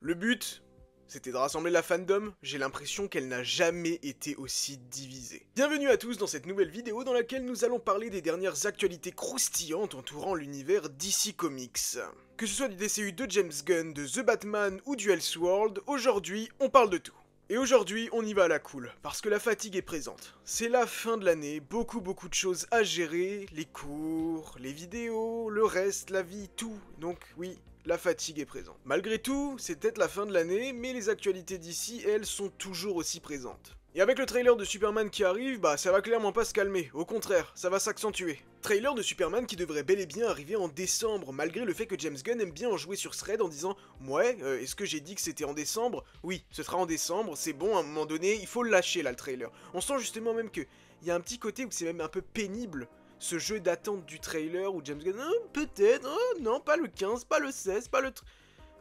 Le but, c'était de rassembler la fandom, j'ai l'impression qu'elle n'a jamais été aussi divisée. Bienvenue à tous dans cette nouvelle vidéo dans laquelle nous allons parler des dernières actualités croustillantes entourant l'univers DC Comics. Que ce soit du DCU de James Gunn, de The Batman ou du Elseworld, aujourd'hui on parle de tout. Et aujourd'hui, on y va à la cool, parce que la fatigue est présente. C'est la fin de l'année, beaucoup de choses à gérer, les cours, les vidéos, le reste, la vie, tout. Donc oui, la fatigue est présente. Malgré tout, c'est peut-être la fin de l'année, mais les actualités d'ici, elles, sont toujours aussi présentes. Et avec le trailer de Superman qui arrive, bah ça va clairement pas se calmer, au contraire, ça va s'accentuer. Trailer de Superman qui devrait bel et bien arriver en décembre, malgré le fait que James Gunn aime bien en jouer sur Thread en disant « Ouais, est-ce que j'ai dit que c'était en décembre ? Oui, ce sera en décembre, c'est bon, à un moment donné, il faut le lâcher là, le trailer. » On sent justement même que il y a un petit côté où c'est même un peu pénible, ce jeu d'attente du trailer où James Gunn « peut-être, oh, non, pas le 15, pas le 16, pas le... »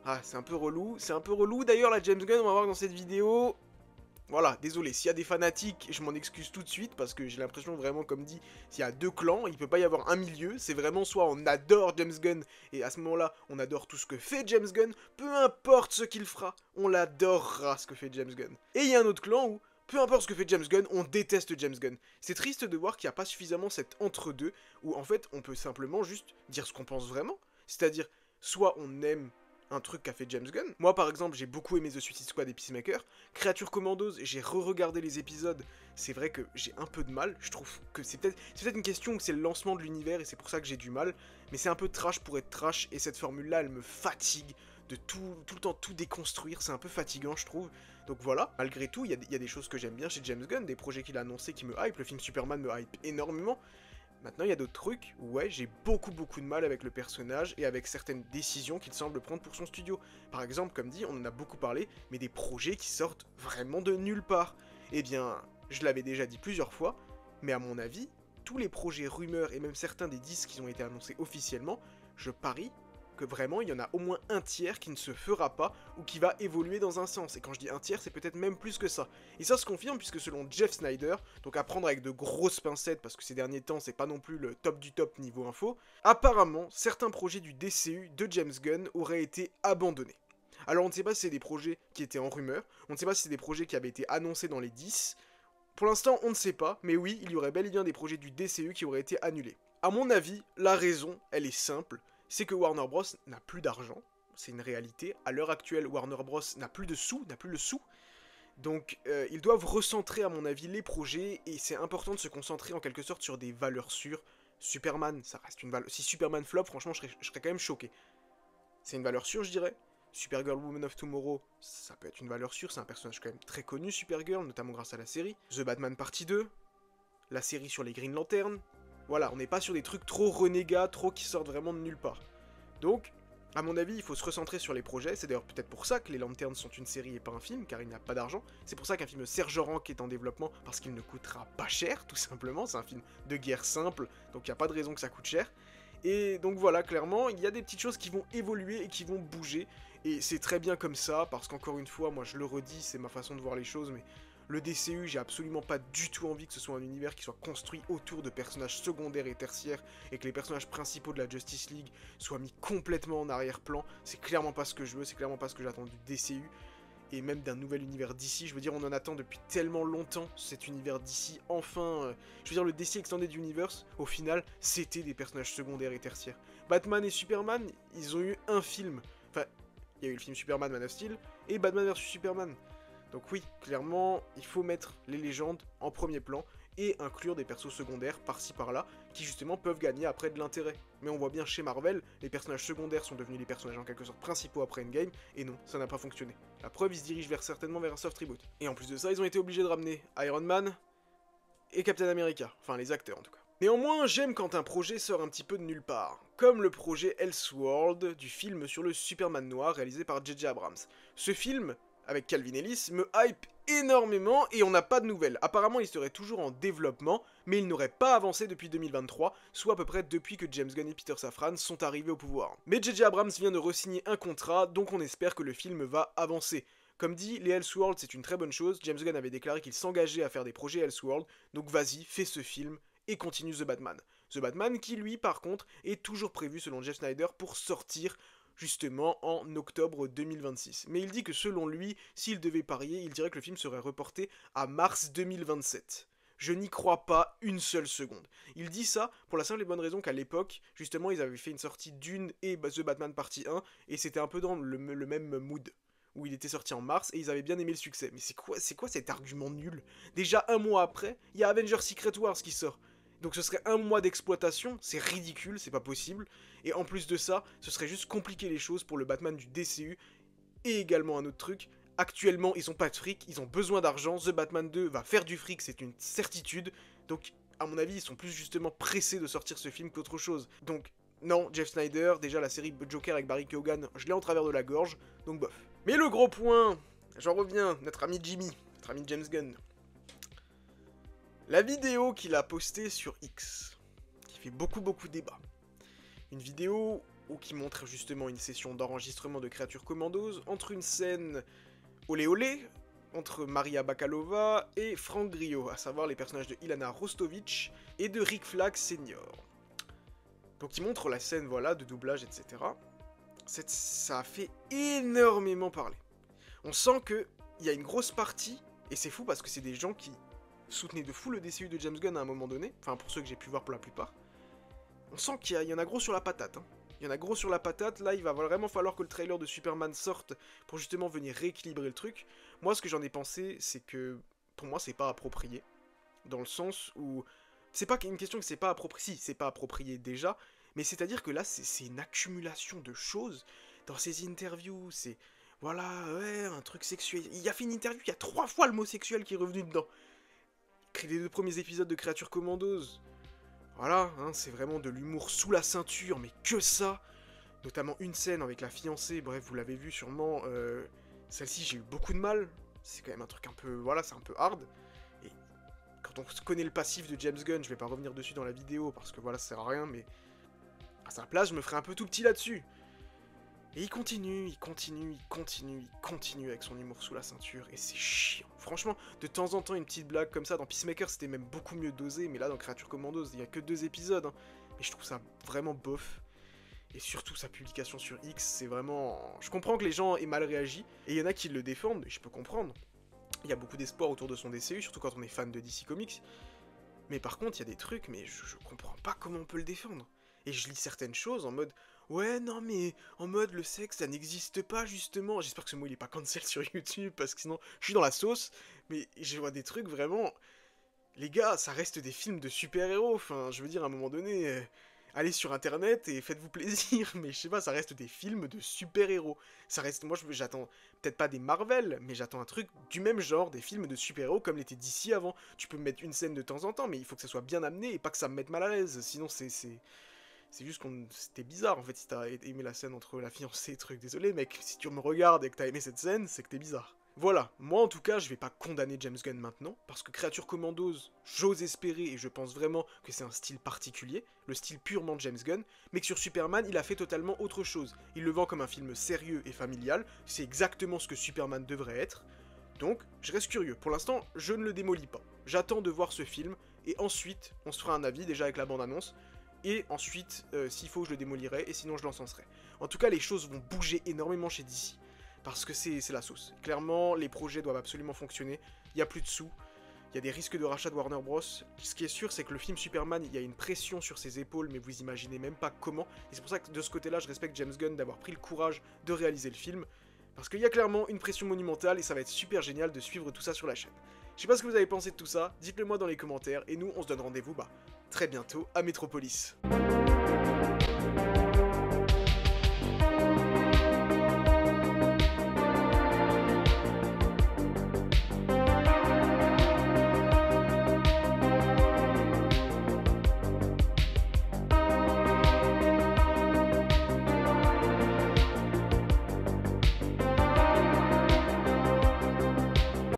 Ah, c'est un peu relou, D'ailleurs, la James Gunn, on va voir dans cette vidéo... Voilà, désolé, s'il y a des fanatiques, je m'en excuse tout de suite, parce que j'ai l'impression vraiment, comme dit, s'il y a deux clans, il peut pas y avoir un milieu, c'est vraiment soit on adore James Gunn, et à ce moment-là, on adore tout ce que fait James Gunn, peu importe ce qu'il fera, on l'adorera ce que fait James Gunn. Et il y a un autre clan où, peu importe ce que fait James Gunn, on déteste James Gunn. C'est triste de voir qu'il n'y a pas suffisamment cet entre-deux, où en fait, on peut simplement juste dire ce qu'on pense vraiment, c'est-à-dire, soit on aime un truc qu'a fait James Gunn. Moi par exemple j'ai beaucoup aimé The Suicide Squad et Peacemaker. Creature Commandos, j'ai re-regardé les épisodes, c'est vrai que j'ai un peu de mal, je trouve que c'est peut-être une question où c'est le lancement de l'univers et c'est pour ça que j'ai du mal, mais c'est un peu trash pour être trash et cette formule là elle me fatigue de tout le temps tout déconstruire, c'est un peu fatigant je trouve. Donc voilà, malgré tout, il y a des choses que j'aime bien chez James Gunn, des projets qu'il a annoncés qui me hype, le film Superman me hype énormément. Maintenant, il y a d'autres trucs où, ouais, j'ai beaucoup de mal avec le personnage et avec certaines décisions qu'il semble prendre pour son studio. Par exemple, comme dit, on en a beaucoup parlé, mais des projets qui sortent vraiment de nulle part. Eh bien, je l'avais déjà dit plusieurs fois, mais à mon avis, tous les projets rumeurs et même certains des 10 qui ont été annoncés officiellement, je parie que vraiment il y en a au moins un tiers qui ne se fera pas ou qui va évoluer dans un sens. Et quand je dis un tiers, c'est peut-être même plus que ça. Et ça se confirme puisque selon Jeff Snyder, donc à prendre avec de grosses pincettes parce que ces derniers temps c'est pas non plus le top du top niveau info, apparemment certains projets du DCU de James Gunn auraient été abandonnés. Alors on ne sait pas si c'est des projets qui étaient en rumeur, on ne sait pas si c'est des projets qui avaient été annoncés dans les 10. Pour l'instant on ne sait pas, mais oui, il y aurait bel et bien des projets du DCU qui auraient été annulés. À mon avis, la raison, elle est simple, c'est que Warner Bros n'a plus d'argent, c'est une réalité. À l'heure actuelle, Warner Bros n'a plus de sous, n'a plus le sou. Donc ils doivent recentrer à mon avis les projets et c'est important de se concentrer en quelque sorte sur des valeurs sûres. Superman, ça reste une valeur... Si Superman flop, franchement, je serais quand même choqué. C'est une valeur sûre, je dirais. Supergirl Woman of Tomorrow, ça peut être une valeur sûre, c'est un personnage quand même très connu, Supergirl, notamment grâce à la série. The Batman Partie 2, la série sur les Green Lantern. Voilà, on n'est pas sur des trucs trop renégats, trop qui sortent vraiment de nulle part. Donc, à mon avis, il faut se recentrer sur les projets. C'est d'ailleurs peut-être pour ça que les Lanterns sont une série et pas un film, car il n'y a pas d'argent. C'est pour ça qu'un film Serge Rank est en développement, parce qu'il ne coûtera pas cher, tout simplement. C'est un film de guerre simple, donc il n'y a pas de raison que ça coûte cher. Et donc voilà, clairement, il y a des petites choses qui vont évoluer et qui vont bouger. Et c'est très bien comme ça, parce qu'encore une fois, moi je le redis, c'est ma façon de voir les choses, mais... Le DCU, j'ai absolument pas du tout envie que ce soit un univers qui soit construit autour de personnages secondaires et tertiaires et que les personnages principaux de la Justice League soient mis complètement en arrière-plan. C'est clairement pas ce que je veux, c'est clairement pas ce que j'attends du DCU et même d'un nouvel univers DC. Je veux dire, on en attend depuis tellement longtemps cet univers DC. Enfin, je veux dire, le DC Extended Universe, au final, c'était des personnages secondaires et tertiaires. Batman et Superman, ils ont eu un film. Enfin, il y a eu le film Superman Man of Steel et Batman vs Superman. Donc oui, clairement, il faut mettre les légendes en premier plan et inclure des persos secondaires par-ci par-là qui justement peuvent gagner après de l'intérêt. Mais on voit bien chez Marvel, les personnages secondaires sont devenus les personnages en quelque sorte principaux après Endgame, et non, ça n'a pas fonctionné. La preuve, ils se dirigent certainement vers un soft reboot. Et en plus de ça, ils ont été obligés de ramener Iron Man et Captain America, enfin les acteurs en tout cas. Néanmoins, j'aime quand un projet sort un petit peu de nulle part, comme le projet Elseworld du film sur le Superman noir réalisé par J.J. Abrams. Ce film, avec Calvin Ellis, me hype énormément et on n'a pas de nouvelles. Apparemment, il serait toujours en développement, mais il n'aurait pas avancé depuis 2023, soit à peu près depuis que James Gunn et Peter Safran sont arrivés au pouvoir. Mais J.J. Abrams vient de re-signer un contrat, donc on espère que le film va avancer. Comme dit, les Elseworlds c'est une très bonne chose, James Gunn avait déclaré qu'il s'engageait à faire des projets Elseworlds, donc vas-y, fais ce film et continue The Batman. The Batman qui lui, par contre, est toujours prévu selon Jeff Snyder pour sortir justement en octobre 2026. Mais il dit que selon lui, s'il devait parier, il dirait que le film serait reporté à mars 2027. Je n'y crois pas une seule seconde. Il dit ça pour la simple et bonne raison qu'à l'époque, justement, ils avaient fait une sortie Dune et The Batman partie 1, et c'était un peu dans le même mood, où il était sorti en mars, et ils avaient bien aimé le succès. Mais c'est quoi cet argument nul? Déjà un mois après, il y a Avengers Secret Wars qui sort. Donc ce serait un mois d'exploitation, c'est ridicule, c'est pas possible. Et en plus de ça, ce serait juste compliquer les choses pour le Batman du DCU. Et également un autre truc, actuellement ils ont pas de fric, ils ont besoin d'argent, The Batman 2 va faire du fric, c'est une certitude. Donc à mon avis ils sont plus justement pressés de sortir ce film qu'autre chose. Donc non, Jeff Snyder, déjà la série Joker avec Barry Keoghan, je l'ai en travers de la gorge, donc bof. Mais le gros point, j'en reviens, notre ami Jimmy, notre ami James Gunn. La vidéo qu'il a postée sur X, qui fait beaucoup débat. Une vidéo qui montre justement une session d'enregistrement de Creature Commandos entre une scène olé olé entre Maria Bakalova et Frank Grillo, à savoir les personnages de Ilana Rostovich et de Rick Flag Senior. Donc il montre la scène, voilà, de doublage, etc. Ça a fait énormément parler. On sent qu'il y a une grosse partie, et c'est fou parce que c'est des gens qui soutenaient de fou le DCU de James Gunn à un moment donné, enfin pour ceux que j'ai pu voir pour la plupart. On sent qu'il y en a gros sur la patate, hein. Il y en a gros sur la patate, là il va vraiment falloir que le trailer de Superman sorte pour justement venir rééquilibrer le truc. Moi ce que j'en ai pensé, c'est que pour moi c'est pas approprié, dans le sens où c'est pas une question que c'est pas approprié, si c'est pas approprié déjà, mais c'est-à-dire que là c'est une accumulation de choses dans ces interviews, c'est voilà, ouais, un truc sexuel. Il a fait une interview, il y a 3 fois le mot sexuel qui est revenu dedans. Les 2 premiers épisodes de Creature Commandos. Voilà, hein, c'est vraiment de l'humour sous la ceinture, mais que ça. Notamment une scène avec la fiancée, bref, vous l'avez vu sûrement. Celle-ci, j'ai eu beaucoup de mal. C'est quand même un truc un peu, voilà, c'est un peu hard. Et quand on connaît le passif de James Gunn, je vais pas revenir dessus dans la vidéo, parce que voilà, ça sert à rien, mais à sa place, je me ferai un peu tout petit là-dessus. Et il continue avec son humour sous la ceinture, et c'est chiant. Franchement, de temps en temps, une petite blague comme ça, dans Peacemaker, c'était même beaucoup mieux dosé, mais là, dans Creature Commandos, il y a que 2 épisodes, hein. Mais je trouve ça vraiment bof. Et surtout, sa publication sur X, c'est vraiment... Je comprends que les gens aient mal réagi, et il y en a qui le défendent, et je peux comprendre. Il y a beaucoup d'espoir autour de son DCU, surtout quand on est fan de DC Comics. Mais par contre, il y a des trucs, mais je comprends pas comment on peut le défendre. Et je lis certaines choses en mode... Ouais, non, mais en mode le sexe, ça n'existe pas, justement. J'espère que ce mot, il est pas cancel sur YouTube, parce que sinon, je suis dans la sauce. Mais je vois des trucs vraiment... Les gars, ça reste des films de super-héros. Enfin, je veux dire, à un moment donné, allez sur Internet et faites-vous plaisir. Mais je sais pas, ça reste des films de super-héros. Ça reste... Moi, j'attends peut-être pas des Marvel, mais j'attends un truc du même genre, des films de super-héros comme l'était DC avant. Tu peux me mettre une scène de temps en temps, mais il faut que ça soit bien amené et pas que ça me mette mal à l'aise. Sinon, c'est juste qu'on... C'était bizarre, en fait, si t'as aimé la scène entre la fiancée et truc. Désolé, mec, si tu me regardes et que t'as aimé cette scène, c'est que t'es bizarre. Voilà, moi en tout cas, je vais pas condamner James Gunn maintenant, parce que Creature Commandos, j'ose espérer, et je pense vraiment que c'est un style particulier, le style purement de James Gunn, mais que sur Superman, il a fait totalement autre chose. Il le vend comme un film sérieux et familial, c'est exactement ce que Superman devrait être, donc je reste curieux. Pour l'instant, je ne le démolis pas. J'attends de voir ce film, et ensuite, on se fera un avis, déjà avec la bande-annonce, et ensuite, s'il faut, je le démolirai, et sinon je l'encenserai. En tout cas, les choses vont bouger énormément chez DC, parce que c'est la sauce. Clairement, les projets doivent absolument fonctionner, il n'y a plus de sous, il y a des risques de rachat de Warner Bros. Ce qui est sûr, c'est que le film Superman, il y a une pression sur ses épaules, mais vous imaginez même pas comment, et c'est pour ça que de ce côté-là, je respecte James Gunn d'avoir pris le courage de réaliser le film, parce qu'il y a clairement une pression monumentale, et ça va être super génial de suivre tout ça sur la chaîne. Je sais pas ce que vous avez pensé de tout ça, dites-le moi dans les commentaires, et nous, on se donne rendez-vous, très bientôt à Metropolis.